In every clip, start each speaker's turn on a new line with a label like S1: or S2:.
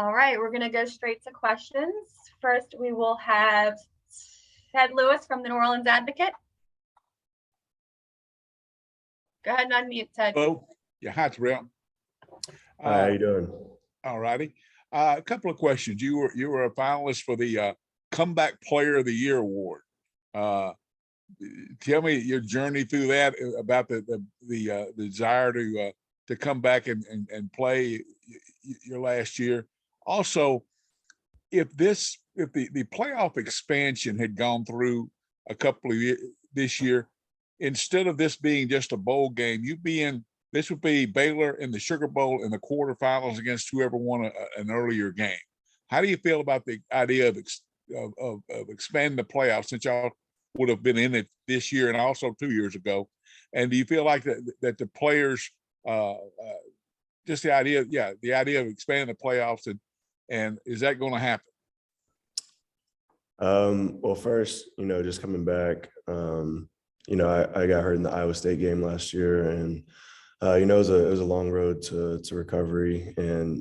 S1: All right, we're going to go straight to questions. First, we will have Ted Lewis from the New Orleans Advocate. Go ahead and unmute, Ted.
S2: Hello. Yeah, hi, Terrel.
S3: How you doing?
S2: All righty. A couple of questions. You were a finalist for the Comeback Player of the Year award. Tell me your journey through that, about the desire to come back and play your last year. Also, if the playoff expansion had gone through a couple of years this year, instead of this being just a bowl game, this would be Baylor in the Sugar Bowl in the quarterfinals against whoever won an earlier game. How do you feel about the idea of expanding the playoffs, since y'all would have been in it this year and also 2 years ago? And do you feel like that the players, just the idea of expanding the playoffs, and is that going to happen?
S3: Well, first, just coming back, I got hurt in the Iowa State game last year, and it was a long road to recovery, and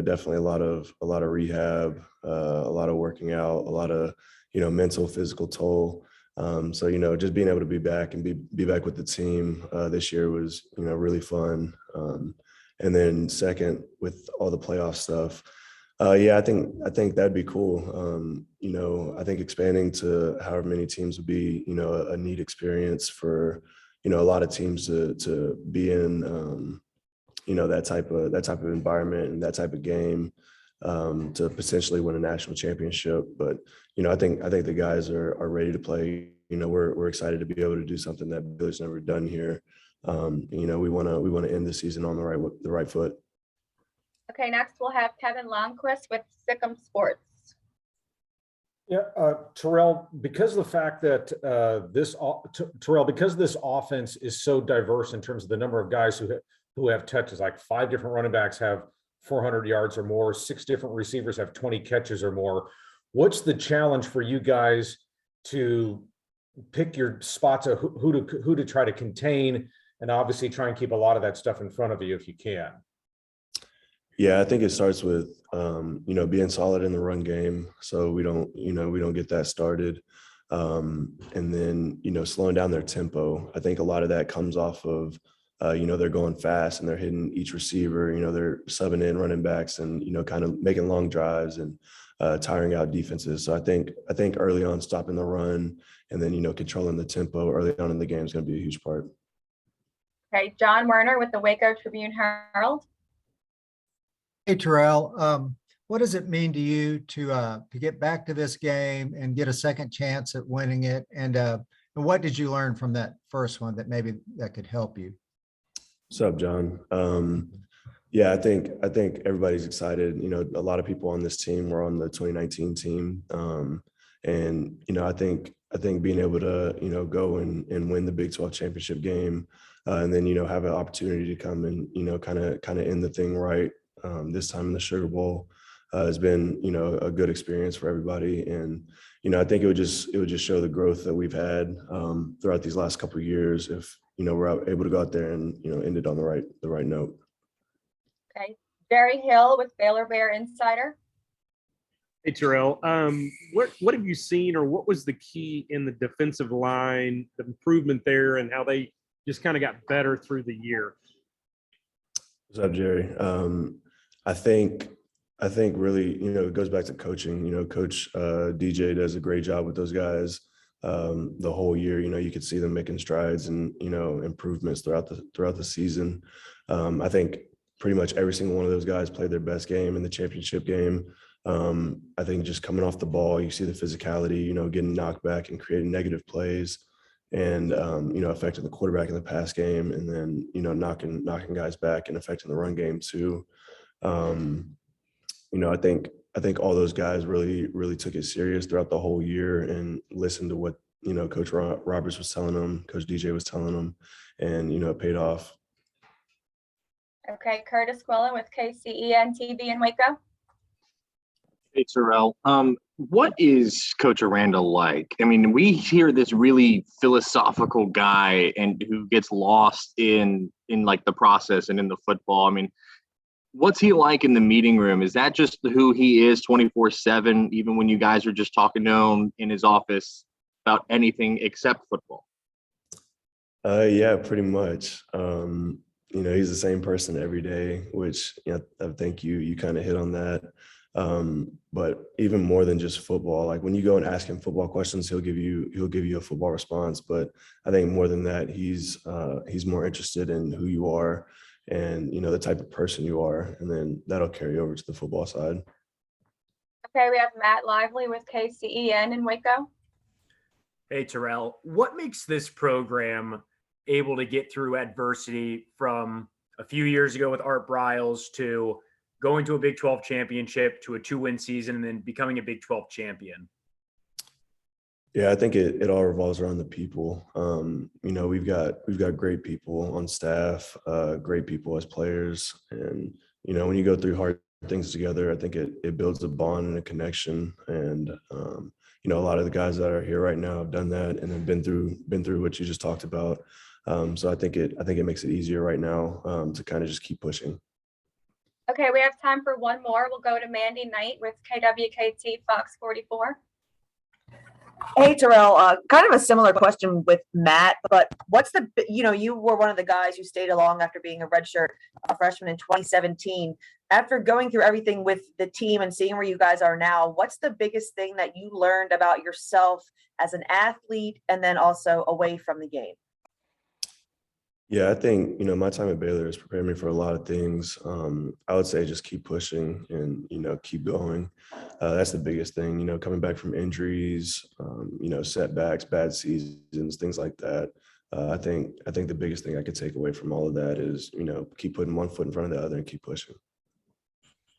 S3: definitely a lot of rehab, a lot of working out, a lot of mental, physical toll. So just being able to be back and be back with the team this year was really fun. And then second, with all the playoff stuff, I think that'd be cool. I think expanding to however many teams would be a neat experience for a lot of teams to be in that type of environment and that type of game, to potentially win a national championship. But I think the guys are ready to play. We're excited to be able to do something that Baylor's never done here. We want to end the season on the right foot.
S1: Okay, next we'll have Kevin Longquist with Sikkim Sports.
S4: Yeah, Terrell, because of the fact that because this offense is so diverse in terms of the number of guys who have touches, like 5 different running backs have 400 yards or more, 6 different receivers have 20 catches or more. What's the challenge for you guys to pick your spots of who to try to contain, and obviously try and keep a lot of that stuff in front of you if you can?
S3: Yeah, I think it starts with being solid in the run game, so we don't get that started, and then slowing down their tempo. I think a lot of that comes off of they're going fast and they're hitting each receiver. They're subbing in running backs and kind of making long drives and tiring out defenses. So I think early on stopping the run and then controlling the tempo early on in the game is going to be a huge part.
S1: Okay, John Werner with the Waco Tribune Herald.
S5: Hey, Terrell, what does it mean to you to get back to this game and get a second chance at winning it? And what did you learn from that first one that maybe that could help you?
S3: What's up, John? Yeah, I think everybody's excited. A lot of people on this team were on the 2019 team, and I think being able to go and win the Big 12 championship game, and then have an opportunity to come and kind of end the thing right. This time in the Sugar Bowl has been, a good experience for everybody. And, I think it would just show the growth that we've had throughout these last couple of years if, we're able to go out there and, end it on the right note.
S1: Okay. Jerry Hill with Baylor Bear Insider.
S6: Hey, Terrell, what have you seen, or what was the key in the defensive line, the improvement there, and how they just kind of got better through the year?
S3: What's up, Jerry? I think really, it goes back to coaching. Coach DJ does a great job with those guys the whole year. You could see them making strides and improvements throughout the season. I think pretty much every single one of those guys played their best game in the championship game. I think just coming off the ball, you see the physicality, getting knocked back and creating negative plays, and affecting the quarterback in the pass game, and then knocking guys back and affecting the run game too. I think all those guys really took it serious throughout the whole year and listened to what Coach Roberts was telling them, Coach DJ was telling them, and it paid off.
S1: Okay, Curtis Quillen with KCEN TV in Waco.
S7: Hey, Terrell. What is Coach Aranda like? I mean, we hear this really philosophical guy and who gets lost in like the process and in the football. I mean, What's he like in the meeting room? Is that just who he is 24/7, even when you guys are just talking to him in his office about anything except football?
S3: Yeah, pretty much. He's the same person every day, which I think you kind of hit on that. But even more than just football, like when you go and ask him football questions, he'll give you a football response. But I think more than that, he's more interested in who you are and the type of person you are, and then that'll carry over to the football side.
S1: Okay, we have Matt Lively with KCEN in Waco.
S8: Hey, Terrell, what makes this program able to get through adversity from a few years ago with Art Briles to going to a Big 12 championship to a 2-win season and then becoming a Big 12 champion?
S3: Yeah, I think it all revolves around the people. We've got great people on staff, great people as players, and when you go through hard things together, I think it builds a bond and a connection. And a lot of the guys that are here right now have done that and have been through what you just talked about. So I think it makes it easier right now to kind of just keep pushing.
S1: Okay, we have time for one more. We'll go to Mandy Knight with KWKT Fox 44.
S9: Hey, Terrell, kind of a similar question with Matt, but what's you were one of the guys who stayed along after being a redshirt freshman in 2017. After going through everything with the team and seeing where you guys are now, what's the biggest thing that you learned about yourself as an athlete and then also away from the game?
S3: Yeah, I think, my time at Baylor has prepared me for a lot of things. I would say just keep pushing and, keep going. That's the biggest thing, coming back from injuries, setbacks, bad seasons, things like that. I think the biggest thing I could take away from all of that is, keep putting one foot in front of the other and keep pushing.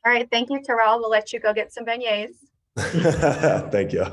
S1: All right, thank you, Terrell. We'll let you go get some beignets.
S3: Thank you.